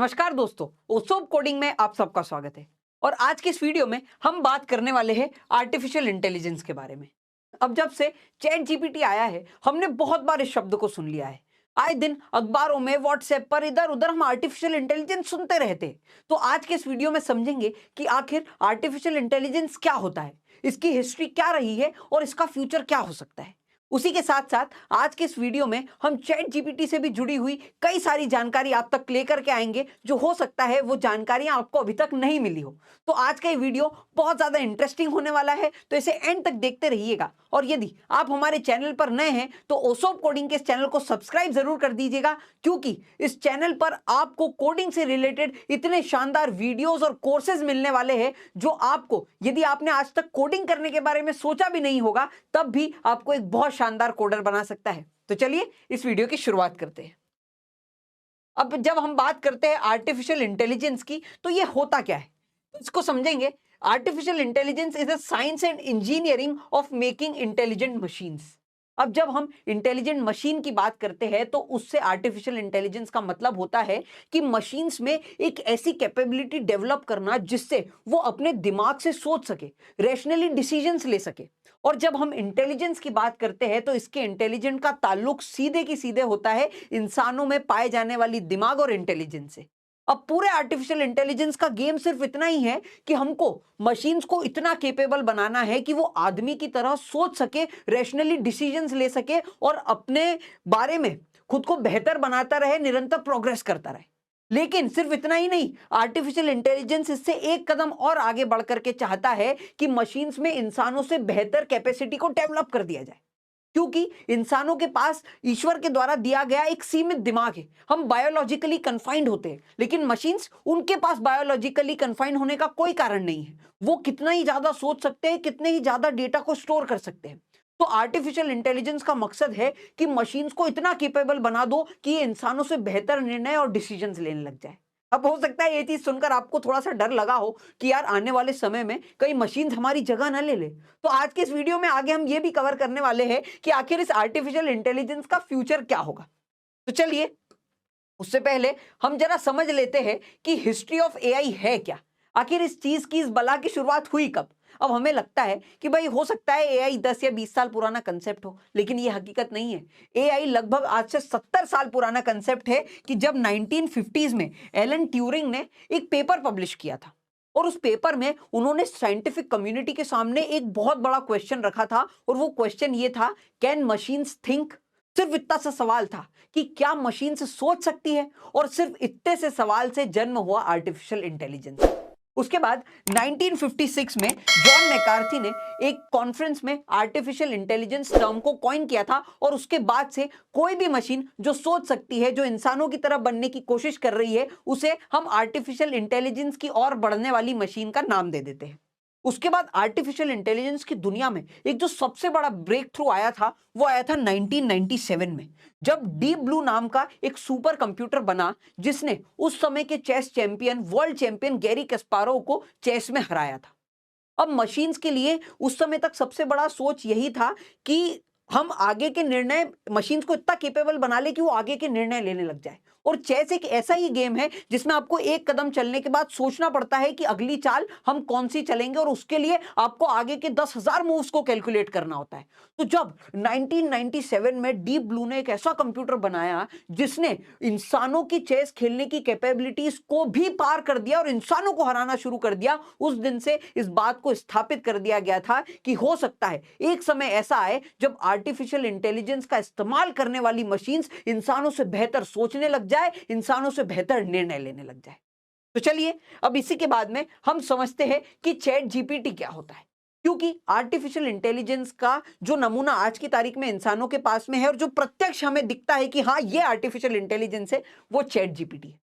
नमस्कार दोस्तों, ओसोप कोडिंग में आप सबका स्वागत है। और आज के इस वीडियो में हम बात करने वाले हैं आर्टिफिशियल इंटेलिजेंस के बारे में। अब जब से चैट जीपीटी आया है, हमने बहुत बार इस शब्द को सुन लिया है। आए दिन अखबारों में, व्हाट्सएप पर इधर उधर हम आर्टिफिशियल इंटेलिजेंस सुनते रहते हैं। तो आज के इस वीडियो में समझेंगे कि आखिर आर्टिफिशियल इंटेलिजेंस क्या होता है, इसकी हिस्ट्री क्या रही है और इसका फ्यूचर क्या हो सकता है। उसी के साथ साथ आज के इस वीडियो में हम चैट जीपीटी से भी जुड़ी हुई कई सारी जानकारी आप तक लेकर के आएंगे, जो हो सकता है वो जानकारियां आपको अभी तक नहीं मिली हो। तो आज का ये वीडियो बहुत ज्यादा इंटरेस्टिंग होने वाला है, तो इसे एंड तक देखते रहिएगा। और यदि आप हमारे चैनल पर नए हैं तो ओसोप कोडिंग के इस चैनल को सब्सक्राइब जरूर कर दीजिएगा, क्योंकि इस चैनल पर आपको कोडिंग से रिलेटेड इतने शानदार वीडियोस और कोर्सेज मिलने वाले हैं, जो आपको, यदि आपने आज तक कोडिंग करने के बारे में सोचा भी नहीं होगा, तब भी आपको एक बहुत शानदार कोडर बना सकता है। तो चलिए इस वीडियो की शुरुआत करते हैं। अब जब हम बात करते हैं आर्टिफिशियल इंटेलिजेंस की, तो ये होता क्या है, तो इसको समझेंगे। Artificial intelligence is a science and engineering of making intelligent machines. अब जब हम इंटेलिजेंट मशीन की बात करते हैं, तो उससे आर्टिफिशियल इंटेलिजेंस का मतलब होता है कि मशीन्स में एक ऐसी कैपेबिलिटी डेवलप करना जिससे वो अपने दिमाग से सोच सके, रैशनली डिसीजंस ले सके। और जब हम इंटेलिजेंस की बात करते हैं, तो इसके इंटेलिजेंट का ताल्लुक सीधे की सीधे होता है इंसानों में पाए जाने वाली दिमाग और इंटेलिजेंस से। अब पूरे आर्टिफिशियल इंटेलिजेंस का गेम सिर्फ इतना ही है कि हमको मशीन्स को इतना केपेबल बनाना है कि वो आदमी की तरह सोच सके, रैशनली डिसीजंस ले सके और अपने बारे में खुद को बेहतर बनाता रहे, निरंतर प्रोग्रेस करता रहे। लेकिन सिर्फ इतना ही नहीं, आर्टिफिशियल इंटेलिजेंस इससे एक कदम और आगे बढ़ करके चाहता है कि मशीन्स में इंसानों से बेहतर कैपेसिटी को डेवलप कर दिया जाए, क्योंकि इंसानों के पास ईश्वर के द्वारा दिया गया एक सीमित दिमाग है। हम बायोलॉजिकली कन्फाइंड होते हैं, लेकिन मशीन्स, उनके पास बायोलॉजिकली कन्फाइंड होने का कोई कारण नहीं है। वो कितना ही ज्यादा सोच सकते हैं, कितने ही ज्यादा डेटा को स्टोर कर सकते हैं। तो आर्टिफिशियल इंटेलिजेंस का मकसद है कि मशीन्स को इतना केपेबल बना दो कि ये इंसानों से बेहतर निर्णय और डिसीजंस लेने लग जाए। अब हो सकता है ये चीज सुनकर आपको थोड़ा सा डर लगा हो कि यार आने वाले समय में कई मशीन्स हमारी जगह ना ले ले। तो आज के इस वीडियो में आगे हम ये भी कवर करने वाले हैं कि आखिर इस आर्टिफिशियल इंटेलिजेंस का फ्यूचर क्या होगा। तो चलिए, उससे पहले हम जरा समझ लेते हैं कि हिस्ट्री ऑफ एआई है क्या। आखिर इस चीज की, इस बला की शुरुआत हुई कब। अब हमें लगता है कि भाई हो सकता है एआई 10 या 20 साल पुराना कंसेप्ट हो, लेकिन ये हकीकत नहीं है। एआई लगभग आज से 70 साल पुराना कंसेप्ट है कि जब 1950s में एलन ट्यूरिंग ने एक पेपर पब्लिश किया था, और उस पेपर में उन्होंने साइंटिफिक कम्युनिटी के सामने एक बहुत बड़ा क्वेश्चन रखा था, और वो क्वेश्चन ये था, कैन मशीन्स थिंक। सिर्फ इतना सा सवाल था कि क्या मशीन से सोच सकती है, और सिर्फ इतने से सवाल से जन्म हुआ आर्टिफिशियल इंटेलिजेंस। उसके बाद 1956 में जॉन मैकार्थी ने एक कॉन्फ्रेंस में आर्टिफिशियल इंटेलिजेंस टर्म को कॉइन किया था, और उसके बाद से कोई भी मशीन जो सोच सकती है, जो इंसानों की तरह बनने की कोशिश कर रही है, उसे हम आर्टिफिशियल इंटेलिजेंस की ओर बढ़ने वाली मशीन का नाम दे देते हैं। उसके बाद आर्टिफिशियल इंटेलिजेंस की दुनिया में एक जो सबसे बड़ा ब्रेक थ्रू आया था, वो आया था 1997 में, जब डीप ब्लू नाम का एक सुपर कंप्यूटर बना, जिसने उस समय के chess champion, world champion Garry Kasparov को चेस में हराया था। अब मशीन्स के लिए उस समय तक सबसे बड़ा सोच यही था कि हम आगे के निर्णय, मशीन्स को इतना केपेबल बना ले कि वो आगे के निर्णय लेने लग जाए। और चेस एक ऐसा ही गेम है जिसमें आपको एक कदम चलने के बाद सोचना पड़ता है कि अगली चाल हम कौन सी चलेंगे, और उसके लिए आपको आगे के 10,000 मूव्स को कैलकुलेट करना होता है। तो जब 1997 में डीप ब्लू ने एक ऐसा कंप्यूटर बनाया जिसने इंसानों की चेस खेलने की कैपेबिलिटीज को भी पार कर दिया और इंसानों को हराना शुरू कर दिया, उस दिन से इस बात को स्थापित कर दिया गया था कि हो सकता है एक समय ऐसा आए जब आर्टिफिशियल इंटेलिजेंस का इस्तेमाल करने वाली मशीन्स इंसानों से बेहतर सोचने लग जाए, इंसानों से बेहतर निर्णय लेने लग जाए। तो चलिए, अब इसी के बाद में हम समझते हैं कि चैट जीपीटी क्या होता है, क्योंकि आर्टिफिशियल इंटेलिजेंस का जो नमूना आज की तारीख में इंसानों के पास में है, और जो प्रत्यक्ष हमें दिखता है कि हाँ ये आर्टिफिशियल इंटेलिजेंस है, वो चैट जीपीटी है।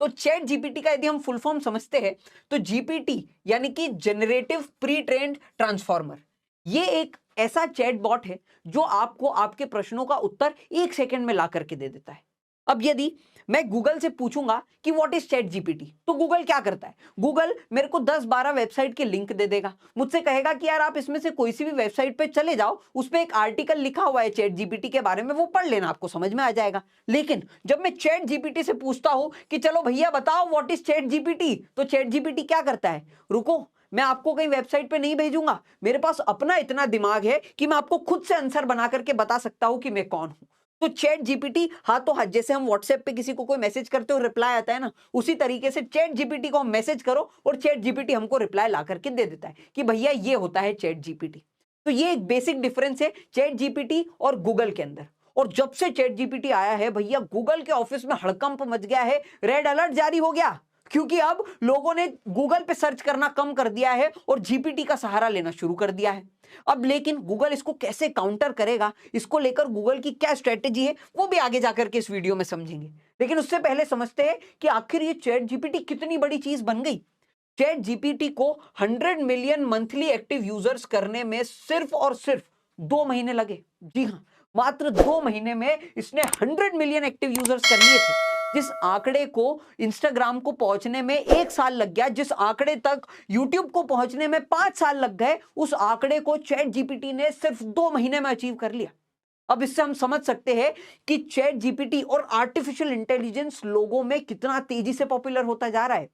तो चैट जीपीटी का यदि हम फुल फॉर्म समझते हैं, तो जीपीटी यानी कि जनरेटिव प्री ट्रेन्ड ट्रांसफॉर्मर, ये एक ऐसा चैट बॉट है जो आपको आपके प्रश्नों का उत्तर 1 सेकंड में ला करके दे देता है। अब यदि मैं गूगल से पूछूंगा कि व्हाट इज चैट जीपीटी, तो गूगल क्या करता है, गूगल मेरे को 10-12 वेबसाइट के लिंक दे देगा, मुझसे कहेगा कि यार आप इसमें से कोई सी भी वेबसाइट पे चले जाओ, उस पे एक आर्टिकल लिखा हुआ है चैट जीपीटी के बारे में, वो पढ़ लेना, आपको समझ में आ जाएगा। लेकिन जब मैं चैट जीपीटी से पूछता हूं कि चलो भैया बताओ व्हाट इज चैट जीपीटी, तो चैट जीपीटी क्या करता है, रुको मैं आपको कहीं वेबसाइट पे नहीं भेजूंगा, मेरे पास अपना इतना दिमाग है कि मैं आपको खुद से आंसर बना करके बता सकता हूं कि मैं कौन हूं। तो चैट जीपीटी हाथों हाथ, जैसे हम व्हाट्सएप पे किसी को कोई मैसेज करते हो रिप्लाई आता है ना, उसी तरीके से चैट जीपीटी को हम मैसेज करो और चैट जीपीटी हमको रिप्लाई ला करके दे देता है कि भैया ये होता है चैट जीपीटी। तो ये एक बेसिक डिफरेंस है चैट जीपीटी और गूगल के अंदर। और जब से चैट जीपीटी आया है भैया, गूगल के ऑफिस में हड़कंप मच गया है, रेड अलर्ट जारी हो गया, क्योंकि अब लोगों ने गूगल पे सर्च करना कम कर दिया है और जीपीटी का सहारा लेना शुरू कर दिया है। अब लेकिन गूगल इसको कैसे काउंटर करेगा, इसको लेकर गूगल की क्या स्ट्रेटेजी है, वो भी आगे जाकर के इस वीडियो में समझेंगे। लेकिन उससे पहले समझते हैं कि आखिर ये चैट जीपीटी कितनी बड़ी चीज बन गई। चैट जीपीटी को 100 मिलियन मंथली एक्टिव यूजर्स करने में सिर्फ और सिर्फ 2 महीने लगे। जी हां, मात्र 2 महीने में इसने 100 मिलियन एक्टिव यूजर्स कर लिए थे। जिस आंकड़े को इंस्टाग्राम को पहुंचने में 1 साल लग गया, जिस आंकड़े तक यूट्यूब को पहुंचने में 5 साल लग गए, उस आंकड़े को चैट जीपीटी ने सिर्फ 2 महीने में अचीव कर लिया। अब इससे हम समझ सकते हैं कि चैट जीपीटी और आर्टिफिशियल इंटेलिजेंस लोगों में कितना तेजी से पॉपुलर होता जा रहा है।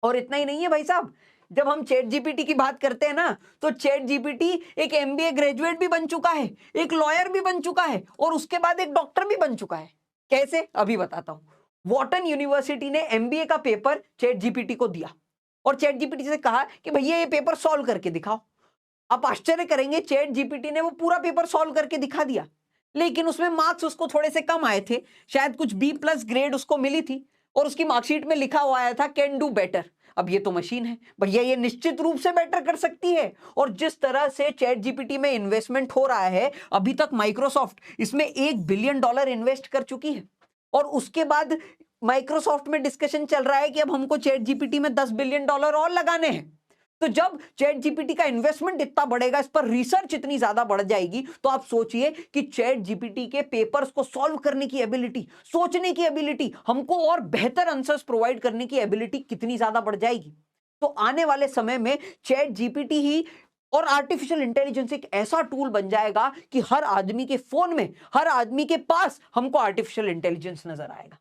और इतना ही नहीं है भाई साहब, जब हम चैट जीपीटी की बात करते हैं ना, तो चैट जीपीटी एक एमबीए ग्रेजुएट भी बन चुका है, एक लॉयर भी बन चुका है और उसके बाद एक डॉक्टर भी बन चुका है। कैसे, अभी बताता हूं। वॉर्टन यूनिवर्सिटी ने एमबीए का पेपर चैट जीपीटी को दिया और चैट जीपीटी से कहा कि भैया ये पेपर सॉल्व करके दिखाओ। आप आश्चर्य करेंगे, चैट जीपीटी ने वो पूरा पेपर सॉल्व करके दिखा दिया, लेकिन उसमें मार्क्स उसको थोड़े से कम आए थे, शायद कुछ B+ ग्रेड उसको मिली थी और उसकी मार्कशीट में लिखा हुआ आया था कैन डू बेटर। अब ये तो मशीन है भैया, ये निश्चित रूप से बेटर कर सकती है। और जिस तरह से चैट जीपीटी में इन्वेस्टमेंट हो रहा है, अभी तक माइक्रोसॉफ्ट इसमें $1 बिलियन इन्वेस्ट कर चुकी है और उसके बाद माइक्रोसॉफ्ट में डिस्कशन चल रहा है कि अब हमको चैट जीपीटी में $10 बिलियन और लगाने हैं। तो जब चैट जीपीटी का इन्वेस्टमेंट इतना बढ़ेगा, इस पर रिसर्च इतनी ज्यादा बढ़ जाएगी, तो आप सोचिए कि चैट जीपीटी के पेपर्स को सॉल्व करने की एबिलिटी, सोचने की एबिलिटी, हमको और बेहतर आंसर्स प्रोवाइड करने की एबिलिटी कितनी ज्यादा बढ़ जाएगी। तो आने वाले समय में चैट जीपीटी ही और आर्टिफिशियल इंटेलिजेंस एक ऐसा टूल बन जाएगा कि हर आदमी के फोन में, हर आदमी के पास हमको आर्टिफिशियल इंटेलिजेंस नजर आएगा।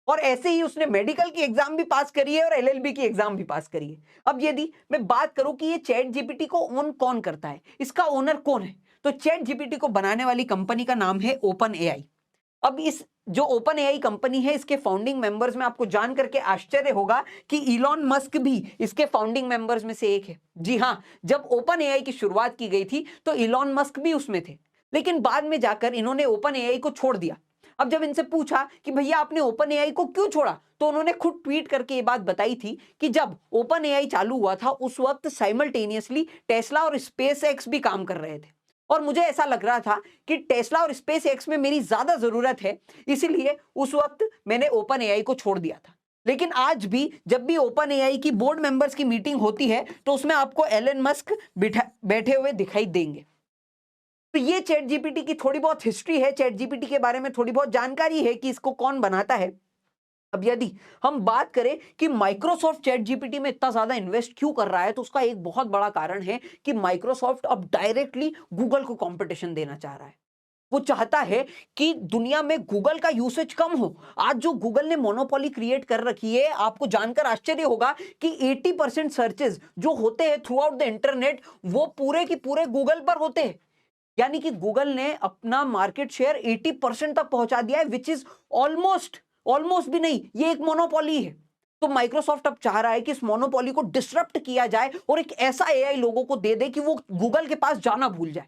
और ऐसे ही उसने मेडिकल की एग्जाम भी पास करी है और एलएलबी की एग्जाम भी पास करी है। अब यदि मैं बात करूं कि ये चैट जीपीटी को ओन कौन करता है, इसका ओनर कौन है, तो चैट जीपीटी को बनाने वाली कंपनी का नाम है ओपन एआई। अब इस जो ओपन एआई कंपनी है, इसके फाउंडिंग मेंबर्स में आपको जान करके आश्चर्य होगा कि इलॉन मस्क भी इसके फाउंडिंग मेंबर्स में से एक है। जी हां, जब ओपन एआई की शुरुआत की गई थी तो इलॉन मस्क भी उसमें थे, लेकिन बाद में जाकर इन्होंने ओपन एआई को छोड़ दिया। अब जब इनसे पूछा कि भैया आपने ओपन एआई को क्यों छोड़ा, तो उन्होंने खुद ट्वीट करके ये बात बताई थी कि जब ओपन एआई चालू हुआ था उस वक्त साइमल्टेनियसली टेस्ला और स्पेस एक्स भी काम कर रहे थे और मुझे ऐसा लग रहा था कि टेस्ला और स्पेस एक्स में मेरी ज्यादा जरूरत है, इसीलिए उस वक्त मैंने ओपन एआई को छोड़ दिया था। लेकिन आज भी जब भी ओपन एआई की बोर्ड मेंबर्स की मीटिंग होती है तो उसमें आपको एलन मस्क बैठे हुए दिखाई देंगे। तो ये चैट जीपीटी की थोड़ी बहुत हिस्ट्री है, चैट जीपीटी के बारे में थोड़ी बहुत जानकारी है कि इसको कौन बनाता है। अब यदि हम बात करें कि माइक्रोसॉफ्ट चैट जीपीटी में इतना ज्यादा इन्वेस्ट क्यों कर रहा है, तो उसका एक बहुत बड़ा कारण है कि माइक्रोसॉफ्ट अब डायरेक्टली गूगल को कंपटीशन देना चाह रहा है। वो चाहता है कि दुनिया में गूगल का यूसेज कम हो। आज जो गूगल ने मोनोपोली क्रिएट कर रखी है, आपको जानकर आश्चर्य होगा कि 80% सर्चेस जो होते हैं थ्रू आउट द इंटरनेट, वो पूरे की पूरे गूगल पर होते हैं। यानी कि गूगल ने अपना मार्केट शेयर 80% तक पहुंचा दिया है, विच इज ऑलमोस्ट भी नहीं, ये एक मोनोपोली है। तो माइक्रोसॉफ्ट अब चाह रहा है कि इस मोनोपोली को डिसरप्ट किया जाए और एक ऐसा एआई लोगों को दे दे कि वो गूगल के पास जाना भूल जाए।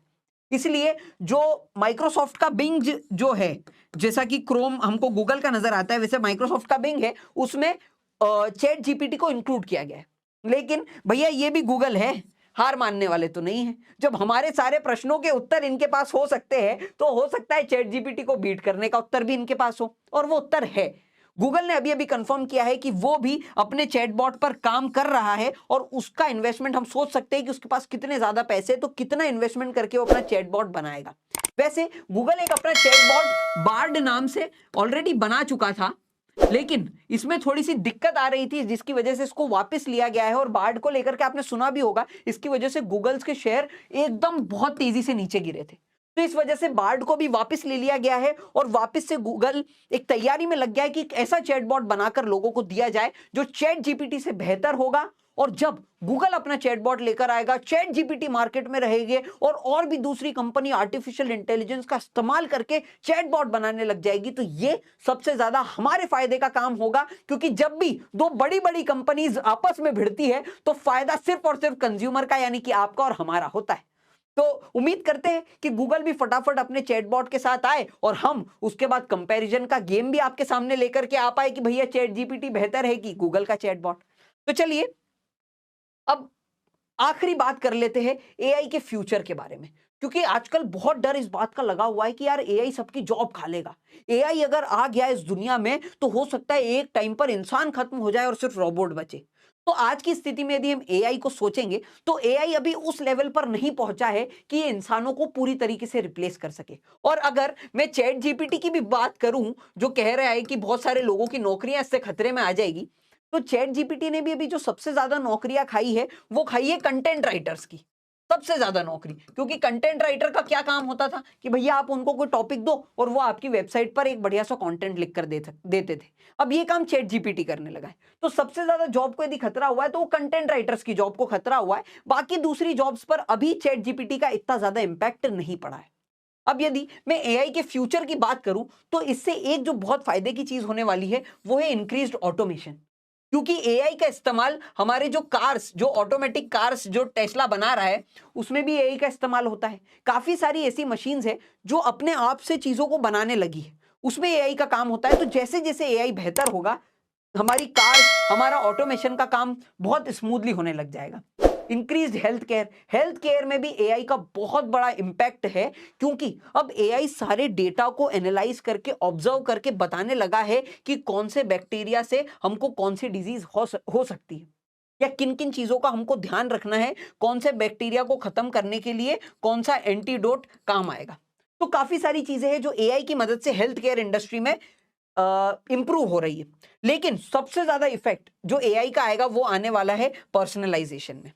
इसलिए जो माइक्रोसॉफ्ट का बिंग जो है, जैसा कि क्रोम हमको गूगल का नजर आता है, वैसे माइक्रोसॉफ्ट का बिंग है, उसमें चैट जीपीटी को इंक्लूड किया गया है। लेकिन भैया ये भी गूगल है, हार मानने वाले तो नहीं है। जब हमारे सारे प्रश्नों के उत्तर इनके पास हो सकते हैं, तो हो सकता है चैट जीपीटी को बीट करने का उत्तर भी इनके पास हो, और वो उत्तर है। गूगल ने अभी अभी कंफर्म किया है कि वो भी अपने चैटबॉट पर काम कर रहा है और उसका इन्वेस्टमेंट हम सोच सकते हैं कि उसके पास कितने ज्यादा पैसे, तो कितना इन्वेस्टमेंट करके वो अपना चैटबॉट बनाएगा। वैसे गूगल एक अपना चैटबॉट बार्ड नाम से ऑलरेडी बना चुका था, लेकिन इसमें थोड़ी सी दिक्कत आ रही थी जिसकी वजह से इसको वापस लिया गया है। और बार्ड को लेकर के आपने सुना भी होगा, इसकी वजह से गूगल्स के शेयर एकदम बहुत तेजी से नीचे गिरे थे। तो इस वजह से बार्ड को भी वापस ले लिया गया है और वापस से गूगल एक तैयारी में लग गया है कि एक ऐसा चैटबॉट बनाकर लोगों को दिया जाए जो चैट जीपीटी से बेहतर होगा। और जब गूगल अपना चैटबॉट लेकर आएगा, चैट जीपीटी मार्केट में रहेगी और भी दूसरी कंपनी आर्टिफिशियल इंटेलिजेंस का इस्तेमाल करके चैटबॉट बनाने लग जाएगी, तो ये सबसे ज्यादा हमारे फायदे का काम होगा। क्योंकि जब भी दो बड़ी बड़ी कंपनीज आपस में भिड़ती है तो फायदा सिर्फ और सिर्फ कंज्यूमर का, यानी कि आपका और हमारा होता है। तो उम्मीद करते हैं कि गूगल भी फटाफट अपने चैटबॉट के साथ आए और हम उसके बाद कंपैरिजन का गेम भी आपके सामने लेकर के आ पाए कि भैया चैट जीपीटी बेहतर है कि गूगल का चैटबॉट। तो चलिए अब आखिरी बात कर लेते हैं एआई के फ्यूचर के बारे में, क्योंकि आजकल बहुत डर इस बात का लगा हुआ है कि यार एआई सबकी जॉब खा लेगा। एआई अगर आ गया इस दुनिया में तो हो सकता है एक टाइम पर इंसान खत्म हो जाए और सिर्फ रोबोट बचे। तो आज की स्थिति में यदि हम एआई को सोचेंगे तो एआई अभी उस लेवल पर नहीं पहुंचा है कि ये इंसानों को पूरी तरीके से रिप्लेस कर सके। और अगर मैं चैट जीपीटी की भी बात करूं जो कह रहा है कि बहुत सारे लोगों की नौकरियां इससे खतरे में आ जाएगी, तो चैट जीपीटी ने भी अभी जो सबसे ज्यादा नौकरियां खाई है वो खाई है कंटेंट राइटर्स की, सबसे ज्यादा नौकरी। क्योंकि कंटेंट राइटर का क्या काम होता था कि भैया आप उनको कोई टॉपिक दो और वो आपकी वेबसाइट पर एक बढ़िया सा कंटेंट लिख कर देते थे। अब ये काम चैट जीपीटी करने लगा है। तो सबसे ज्यादा जॉब को यदि खतरा हुआ है तो वो कंटेंट राइटर्स की जॉब को खतरा हुआ है। बाकी दूसरी जॉब्स पर अभी चैट जीपीटी का इतना ज्यादा इंपैक्ट नहीं पड़ा है। अब यदि मैं एआई के फ्यूचर की बात करूं तो इससे एक जो बहुत फायदे की चीज होने वाली है वो है इंक्रीज्ड ऑटोमेशन। क्योंकि एआई का इस्तेमाल हमारे जो कार्स, जो ऑटोमेटिक कार्स जो टेस्ला बना रहा है उसमें भी एआई का इस्तेमाल होता है। काफी सारी ऐसी मशीन्स है जो अपने आप से चीजों को बनाने लगी है, उसमें एआई का काम होता है। तो जैसे जैसे एआई बेहतर होगा हमारी कार, हमारा ऑटोमेशन का काम बहुत स्मूथली होने लग जाएगा। इंक्रीज्ड हेल्थ केयर में भी एआई का बहुत बड़ा इंपैक्ट है। क्योंकि अब एआई सारे डेटा को एनालाइज करके ऑब्जर्व करके बताने लगा है कि कौन से बैक्टीरिया से हमको कौन सी डिजीज हो सकती है या किन किन चीजों का हमको ध्यान रखना है, कौन से बैक्टीरिया को खत्म करने के लिए कौन सा एंटीडोट काम आएगा। तो काफी सारी चीजें हैं जो एआई की मदद से हेल्थ केयर इंडस्ट्री में इंप्रूव हो रही है। लेकिन सबसे ज्यादा इफेक्ट जो एआई का आएगा वो आने वाला है पर्सनलाइजेशन में।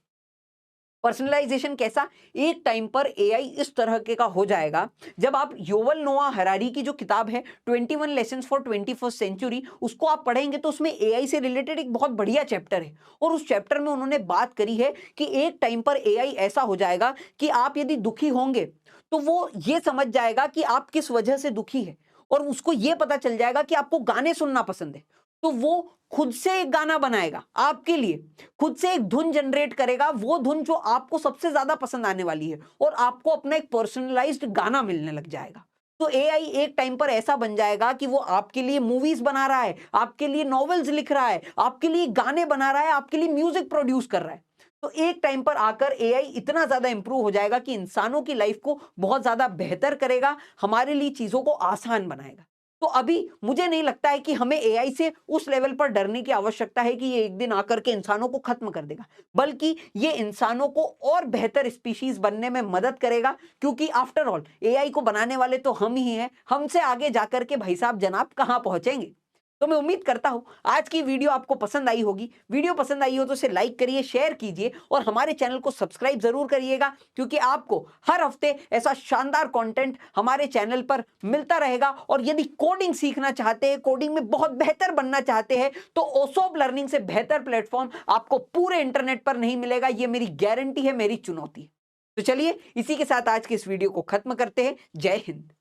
पर्सनलाइजेशन कैसा? एक टाइम पर एआई इस तरह के का हो जाएगा, जब आप युवल नोआ हरारी की जो किताब है 21 लेसन्स फॉर 21st सेंचुरी, उसको आप पढ़ेंगे तो उसमें एआई से रिलेटेड एक बहुत बढ़िया चैप्टर है। और उस चैप्टर में उन्होंने बात करी है कि एक टाइम पर एआई ऐसा हो जाएगा कि आप यदि दुखी होंगे तो वो ये समझ जाएगा कि आप किस वजह से दुखी है और उसको ये पता चल जाएगा कि आपको गाने सुनना पसंद है, तो वो खुद से एक गाना बनाएगा आपके लिए, खुद से एक धुन जनरेट करेगा, वो धुन जो आपको सबसे ज्यादा पसंद आने वाली है, और आपको अपना एक पर्सनलाइज्ड गाना मिलने लग जाएगा। तो एआई एक टाइम पर ऐसा बन जाएगा कि वो आपके लिए मूवीज बना रहा है, आपके लिए नॉवेल्स लिख रहा है, आपके लिए गाने बना रहा है, आपके लिए म्यूजिक प्रोड्यूस कर रहा है। तो एक टाइम पर आकर एआई इतना ज्यादा इंप्रूव हो जाएगा कि इंसानों की लाइफ को बहुत ज्यादा बेहतर करेगा, हमारे लिए चीजों को आसान बनाएगा। तो अभी मुझे नहीं लगता है कि हमें एआई से उस लेवल पर डरने की आवश्यकता है कि ये एक दिन आकर के इंसानों को खत्म कर देगा, बल्कि ये इंसानों को और बेहतर स्पीशीज बनने में मदद करेगा। क्योंकि आफ्टर ऑल एआई को बनाने वाले तो हम ही हैं, हमसे आगे जाकर के भाई साहब जनाब कहां पहुंचेंगे। तो मैं उम्मीद करता हूं आज की वीडियो आपको पसंद आई होगी। वीडियो पसंद आई हो तो इसे लाइक करिए, शेयर कीजिए और हमारे चैनल को सब्सक्राइब जरूर करिएगा, क्योंकि आपको हर हफ्ते ऐसा शानदार कंटेंट हमारे चैनल पर मिलता रहेगा। और यदि कोडिंग सीखना चाहते हैं, कोडिंग में बहुत बेहतर बनना चाहते हैं, तो ओसोप लर्निंग से बेहतर प्लेटफॉर्म आपको पूरे इंटरनेट पर नहीं मिलेगा। यह मेरी गारंटी है, मेरी चुनौती है। तो चलिए इसी के साथ आज की इस वीडियो को खत्म करते हैं। जय हिंद।